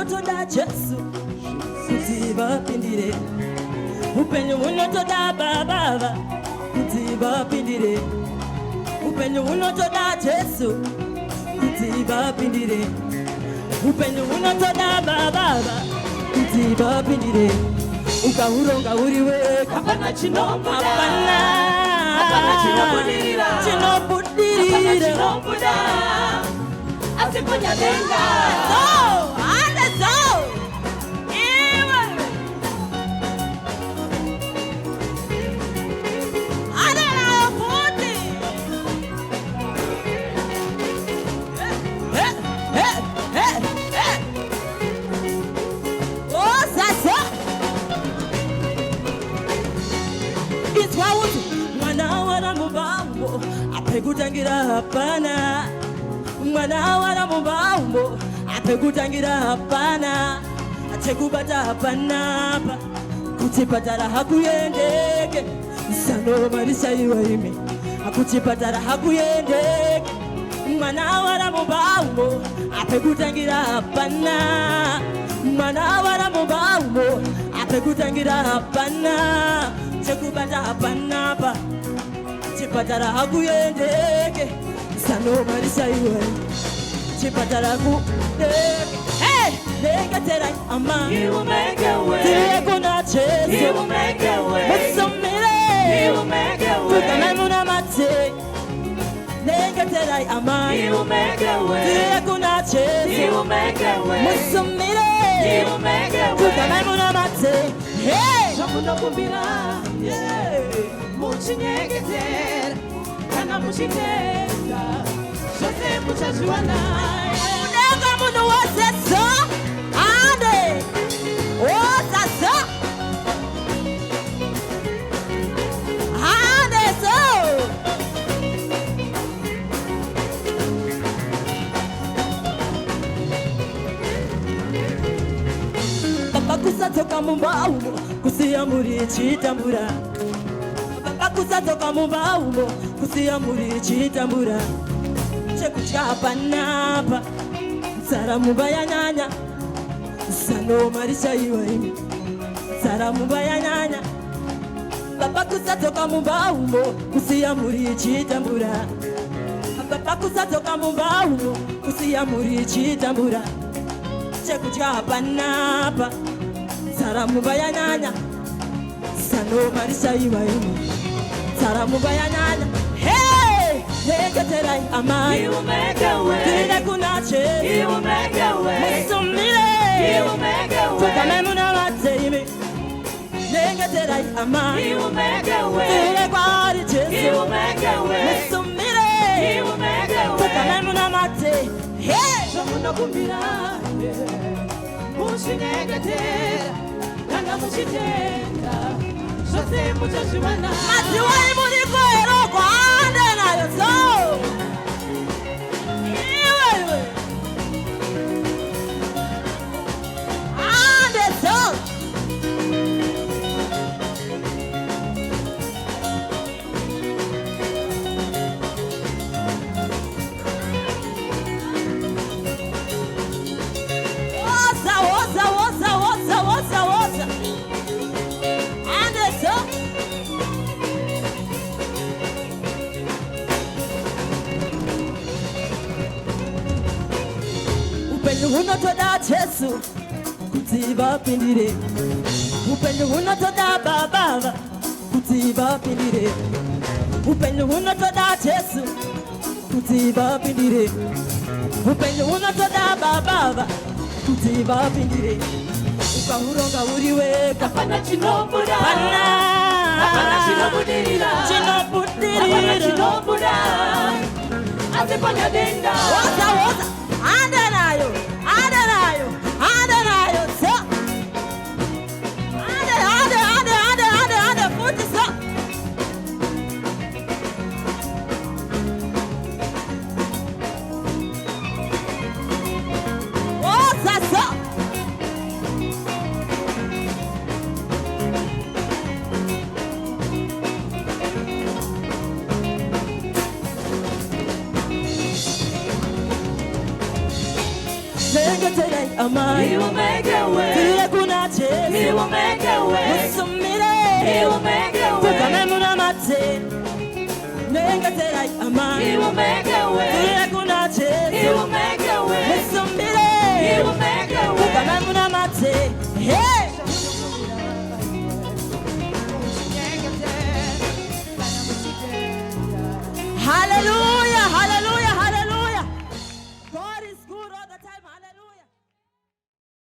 Toda Jesu kutiba pindire upenyo uno toda baba kutiba pindire upenyo uno toda Jesu kutiba pindire upenyo uno toda baba kutiba pindire ukahuronga uriwe hapana chinombuda hapana chinobudirira asiponya denga apekutangira hapana mwana wana mubambo apekutangira hapana achekubata hapana kuchipatara hakuyendeke sano marisha iwaime akuchipatara hakuyendeke mwana wana mubambo apekutangira hapana mwana wana mubambo apekutangira hapana chekubata hapana chipatara hakuyendeke sano marisha iwe chipatara kuyendeke nekatera ama tiye kuna cheso musumire kukamemuna mate nekatera ama tiye kuna cheso musumire kukamemuna mate shakuna kumbira muchinyegetera kana muchitenda chose muchaziwana unega muno wose so ande wosa so ande so papa kusatoka mumbaumo kusiyamuri chitambura kusatoka mubaumo kusiyamuri chitambura chekuchapa napa tsara mubaya nyanya sano marisha iwaimi tsara mubaya nyanya papa kusatoka mubaumo kusiyamuri chitambura papa kusatoka mubaumo kusiyamuri chitambura chekuchapa napa tsara mubaya nyanya sano marisha iwaimi Sara mubaya nyanya, hey, neketerai amai, tine kuna cheso, musumire, kukamemuna mateime, neketerai amai, tine kwari cheso, musumire, kukamemuna mate, hey, shakuna kumbira muchinyegetera kana muchitenda chose muchaziwana matiwai muliko ero kwande nayo so iwe ande so woza ande so upenyo unotoda Jesu kutiba pindire upenyo unotoda baba kutiba pindire upenyo unotoda Jesu kutiba pindire upenyo unotoda baba kutiba pindire ukahuronga uriwe kapana chinombura kapana chinobudirira kapana chinombura asiponya denga woza ande nayo so ande futi so woza so He will make a way. He will make a way. He will make a way. He will make a way. He will make a way. He will make a way. He will make a way.